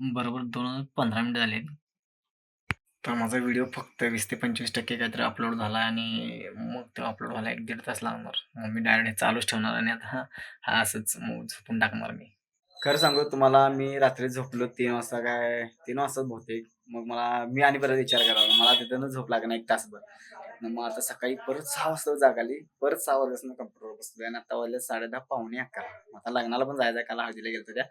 बरोबर 2-15 मिनिटं झाले. तर माझा व्हिडिओ फक्त 20 ते 25% काहीतरी अपलोड झाला आणि मग तो अपलोड व्हायला 1-1.5 तास लागणार. मग मी डायरेक्ट चालूच ठेवणार आणि आता हा असंच मग झोपून टाकणार मी. खरं सांगू तुम्हाला, मी रात्री झोपलो 3 वाजता, काय 3 वाजताच बहुतेक. मग मी आणि परत विचार करावा. मला तिथूनच झोप लागणार 1 तासभर. मग आता सकाळी परत 6 वाजता जाग आली. परत 6 वाजल्यापासून कम्प्युटरवर बसलोय आणि आता वाजले 10:30 पावणे 11. आता लग्नाला पण जायचं आहे. काल हळदीला गेलतो त्या.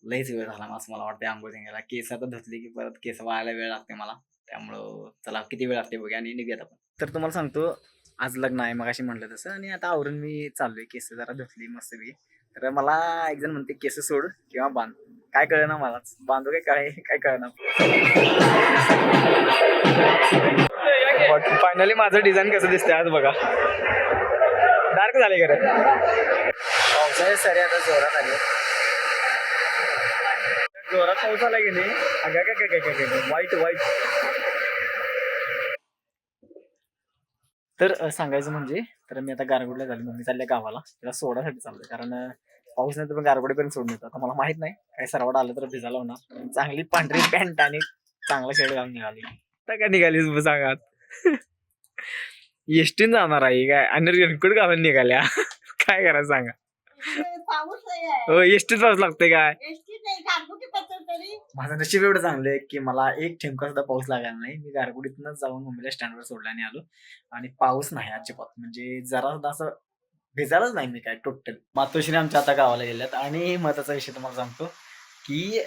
लईच वेळ झाला असं मला वाटतंय अंघोळ घालायला. केस आता धुतली की परत केस वाळायला वेळ लागते मला. त्यामुळं चला किती वेळ लागते बघूया आणि निघूयात आपण. तर तुम्हाला सांगतो, आज लग्न आहे मगाशी म्हटलं तसं, आणि आता आवरून मी चाललोय. केस जरा धुतली मस्तपैकी. तर मला एक जण म्हणते केस सोड किंवा बांध. काय कळेना मलाच, बांधू काय काय कळेना. फायनली माझं डिझाईन कसं दिसतंय आज बघा. डार्क झाले खरं. पावसाळे सरी आता जोरात आले. जोरात पाऊस आला की नाही, काय वाईट वाईट. तर सांगायचं म्हणजे, तर मी आता गारगोडला झालो. मम्मी चालल्या गावाला, त्याला सोडासाठी चाललोय. कारण पाऊस नाही तर पण गारगोडीपर्यंत सोडून येतो. आता मला माहित नाही काय सरवड आलं तर भिजायला होणार. चांगली पांढरी पॅन्ट आणि चांगला शर्ट घालून निघाली. आता काय निघालीस सांगात. एसटीन जाणार आहे काय आणि रेनकोट घालून निघाल्या. काय करायचं सांगा. हो, एसटीत पाऊस लागतोय काय. माझं नशीब एवढं चांगलं आहे की मला एक ठेमका सुद्धा पाऊस लागला नाही. मी गारगुडीतूनच जाऊन मम्मीला स्टँडवर सोडला आणि आलो. आणि पाऊस नाही अजिबात, म्हणजे जरा सुद्धा असं भिजायलाच नाही मी काय टोटल. मातोश्री आमच्या आता गावाला गेल्यात. आणि महत्वाचा विषय तुम्हाला सांगतो की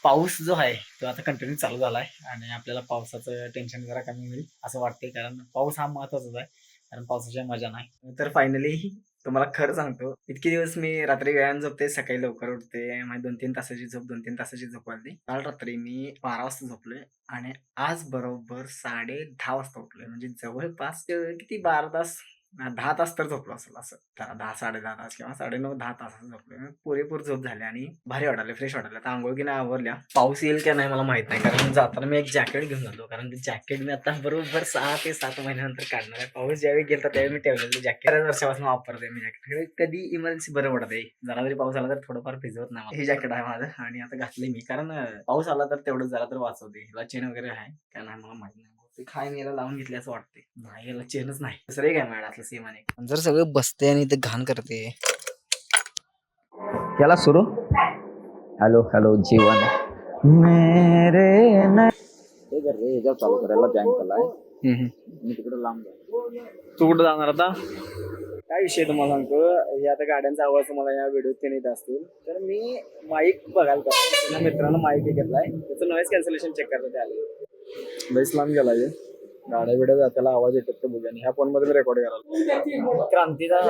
पाऊस जो आहे तो आता कंटिन्यू चालू झालाय आणि आपल्याला पावसाचं टेन्शन जरा कमी होईल असं वाटतंय. कारण पाऊस हा महत्वाचाच आहे, कारण पावसाची मजा नाही. तर फायनली तुम्हाला खरं सांगतो, इतके दिवस मी रात्री वेळानं झोपते, सकाळी लवकर उठते. माझी 2-3 तासाची झोप, 2-3 तासाची झोप आली. काल रात्री मी 12 वाजता झोपलोय आणि आज बरोबर 10:30 वाजता उठलोय. म्हणजे जवळपास किती 12 तास, 10 तास तर झोपलो असेल. असं 10-10:30 तास किंवा 9:30-10 तास झोपलोय. पुरेपूर झोप झाली आणि भारी वाटायला, फ्रेश वाटायला. आता आंघोळ की नाही आवरल्या. पाऊस येईल का नाही मला माहित नाही, कारण जाताना मी एक जॅकेट घेऊन जातो. कारण ते जॅकेट मी आता बरोबर 6 ते 7 महिन्यानंतर काढणार आहे. पाऊस ज्यावेळी गेला त्यावेळी मी ठेवलेलं जॅकेट बऱ्याच वर्षापासून वापरतोय मी जॅकेट. कधी इमर्जन्सी बरं पडत आहे. जरा जरी पाऊस आला तर थोडंफार भिजवत नाही मला. हे जॅकेट आहे माझं आणि आता घातलंय मी, कारण पाऊस आला तर तेवढं जरा तर वाचवते. ह्याला चेन वगैरे आहे काय नाही मला माहित नाही. ते खाय मी याला लावून घेतले असं वाटते. नाही, याला चेनच नाही. दुसरं एक आहे माझ्या असलं सेम आणि जर सगळं बसते आणि ते घाण करते. याला सुरू. हॅलो हॅलो जीवन मेरे हे कर रे, ह्याच्यावर चालू करायला बँक आलाय. मी तिकडे लांब तू कुठं जाणार आता. काय विषय तुम्हाला सांगतो, हे आता गाड्यांचा आवाज तुम्हाला या व्हिडिओत ते येत असतील. तर मी माईक बघायला पाहिजे. मित्रानं माईक घेतलाय, त्याचं नॉईज कॅन्सलेशन चेक करता ते आले. लईच लांब गेला गाड्या बिड्या त्याला आवाज येतात तर बघूया. ह्या फोन मध्ये रेकॉर्ड करायला. क्रांतीचा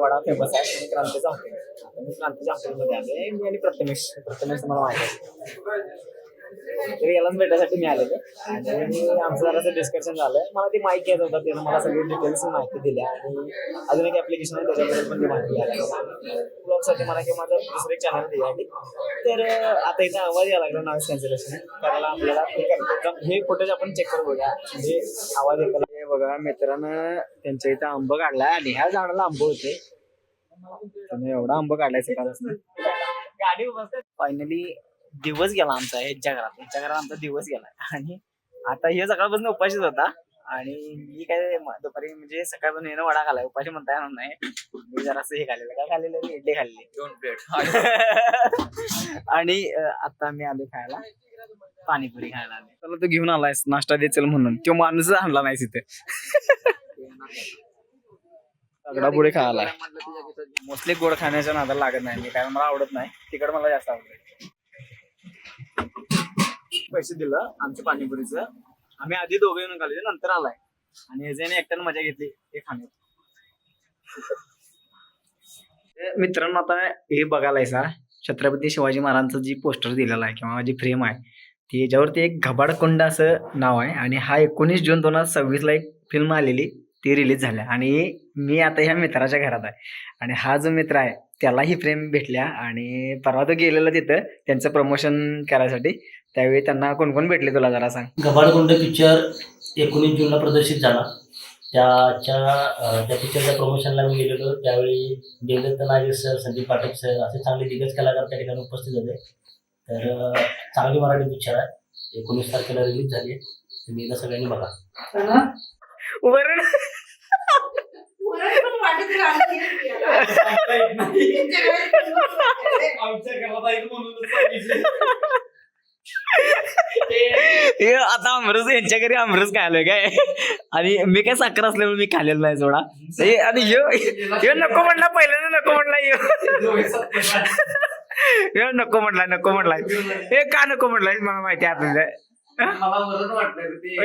वडा फेमस आहे, क्रांतीचा हॉटेल. आता मी क्रांतीच्या हॉटेलमध्ये आले. मी आणि प्रथमेश मला माहिती आहे, तर यालाच भेटायसाठी मी आलेलो. आणि आमचं जरासं डिस्कशन झालं. मला ती माहिती येत होता, त्यानं मला सगळी डिटेल्स माहिती दिल्या. आणि अजून एक ऍप्लिकेशन आहे त्याच्याबद्दल पण ती माहिती द्यायला. ब्लॉगसाठी मला किंवा माझं दुसरं एक चॅनल द्यायला. तर आता इथं आवाज यायला लागला नॉईज कॅन्सलेशन करायला आपल्याला. हे फुटेज आपण चेक करून बघूया, म्हणजे आवाज येतो. हे बघा, मित्रानं त्यांच्या इथं आंब काढलाय आणि ह्या झाडाला आंब होते. एवढा आंब काढलाय सकाळपासून. गाडी फायनली दिवस गेला आमचा ह्यांच्या घरात आमचा दिवस गेला. आणि आता हे सकाळपासून उपाशीच होता. आणि मी काय दुपारी म्हणजे सकाळपासून येणं वडा खाल्लाय, उपाशी म्हणता येणार नाही. मी जरा असं हे खाल्लेलं, काय खाल्लेलं, इडली खाल्ली 2 प्लेट. आणि आता मी आलो खायला पाणीपुरी खायला आले. त्याला तू घेऊन आलायस नाश्ता देचल म्हणून, तो माणूस आणला नाही तिथे. सगळा पुढे खायला मोस्टली गोड खाण्याच्या नादाला लागत नाही मी, कारण मला आवडत नाही. तिकड मला जास्त आवडत. पैसे दिलं आमच्या पाणीपुरीचं. आम्ही आधी दोघे येऊन खाल्ले, नंतर आलाय. आणि ह्याच्याने एकट्यानं मजा घेतली हे खाण्यात. मित्रांनो, आता हे बघायला छत्रपती शिवाजी महाराजांचं जी पोस्टर दिलेलं आहे किंवा जी फ्रेम आहे, ती याच्यावरती एक घबाडकुंड असं नाव आहे. आणि हा 19 जून 2026 ला एक फिल्म आलेली, ती रिलीज झाल्या. आणि मी आता ह्या मित्राच्या घरात आहे आणि हा जो मित्र आहे त्याला ही फ्रेम भेटल्या. आणि परवा तो गेलेला तिथं त्यांचं प्रमोशन करायसाठी. त्यावेळी त्यांना कोण कोण भेटले तुला जरा सांग. घबाडकुंड पिक्चर 19 जूनला प्रदर्शित झाला. त्या पिक्चरच्या प्रमोशनला मी गेलेलो. त्यावेळी देवदत्त नागेश सर, संदीप पाठक सर असे चांगले दिग्गज कलाकार त्या ठिकाणी उपस्थित होते. तर चांगली मराठी पिक्चर आहे, 19 तारखेला रिलीज झाली आहे. तुम्ही एकदा सगळ्यांनी बघा. वरण हे आता आमरस यांच्या घरी आमरस खायलोय काय आणि मी काय साखर असल्यामुळे मी खाल्लेलं नाही सोडा. हे आणि ह्यो नको म्हटला पहिल्यांदा, नको म्हटला ह्यो नको म्हटलाय हे का नको म्हटलाय मला माहिती आहे आपल्याला.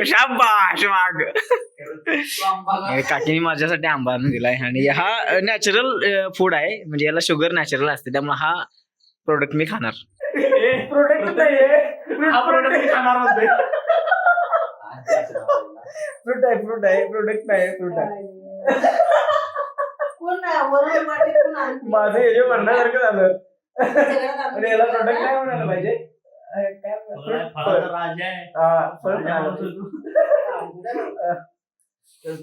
शाबाश वाघ. काकीने माझ्यासाठी आंबा आणून दिलाय आणि हा नॅचरल फूड आहे, म्हणजे याला शुगर नॅचरल असते, त्यामुळे हा प्रोडक्ट मी खाणार. प्रोडक्ट माझं हे जे म्हणण्यासारखं झालं पण याला प्रोडक्ट नाही म्हणायला पाहिजे.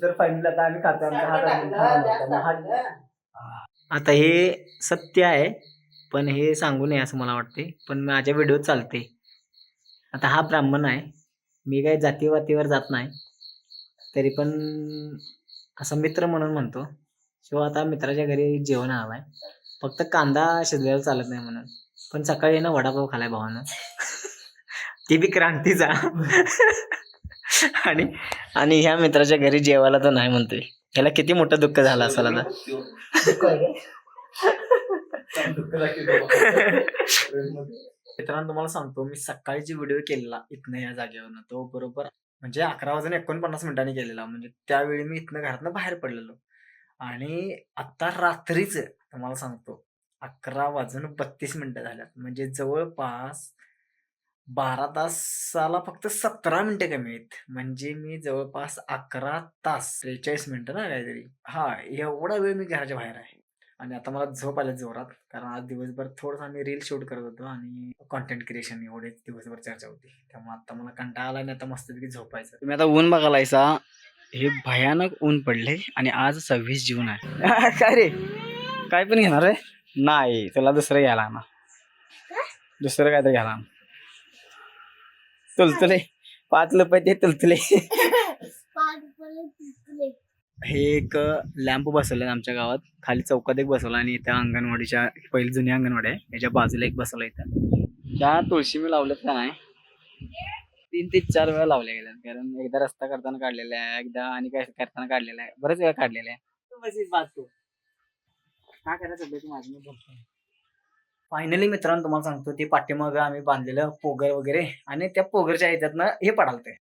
तर फायनली आता आम्ही खातो. आता हे सत्य आहे पण हे सांगू नये असं मला वाटते, पण माझ्या व्हिडिओ चालते. आता हा ब्राह्मण आहे, मी काही जातीवातीवर जात नाही, तरी पण असं मित्र म्हणून म्हणतो. शिवाय आता मित्राच्या घरी जेवण आलाय, फक्त कांदा शिजलेला चालत नाही म्हणून. पण सकाळी ना वडापाव खालाय भावानं ती बी क्रांतीचा आणि ह्या मित्राच्या घरी जेवायला तर नाही म्हणतोय. ह्याला किती मोठं दुःख झालं असेल आता. मित्रांनो तुम्हाला सांगतो, मी सकाळी जी व्हिडिओ केलेला इथनं या जागेवरनं, तो बरोबर म्हणजे 11:49 केलेला. म्हणजे त्यावेळी मी इथनं घरातनं बाहेर पडलेलो आणि आता रात्रीच तुम्हाला सांगतो 11:32 झाल्यात. म्हणजे जवळपास 12 तासाला फक्त 17 मिनिटं कमी आहेत. म्हणजे मी जवळपास 11 तास 43 मिनिटं ना काहीतरी, हा एवढा वेळ मी घराच्या बाहेर आहे. आणि आता मला झोप आल्या जोरात, कारण आज दिवसभर थोडंसं आम्ही रील शूट करत होतो आणि कॉन्टेंट क्रिएशन एवढेच दिवसभर चर्चा होती. त्यामुळे आता मला कंटाळा आला आणि आता मस्तपैकी झोपायचं. तुम्ही आता ऊन बघायलायसा, हे भयानक ऊन पडले आणि आज 26 जून आहे. काय रे काय पण घेणार आहे? नाही तुला दुसरं घ्यायला ना, दुसरं काय तर घ्यायला. तुलतुले 5 रुपये ते तुलतुले. हे एक लॅम्प बसवलं आमच्या गावात, खाली चौकात एक बसवला आणि इथं अंगणवाडीच्या पहिली जुनी अंगणवाडी आहे याच्या बाजूला एक बसवला. इथं त्या तुळशी मी लावल्यात का नाही 3 ते 4 वेळा लावल्या गेल्यात, कारण एकदा रस्ता करताना काढलेला आहे, एकदा आणि काय करताना काढलेला आहे, बरेच वेळा काढलेला आहे. काय करायचं माझं मी बोलतो. फायनली मित्रांनो तुम्हाला सांगतो, ते पाठीमागं आम्ही बांधलेलं पोगर वगैरे आणि त्या पोगरच्या ह्याच्यातनं हे पडालते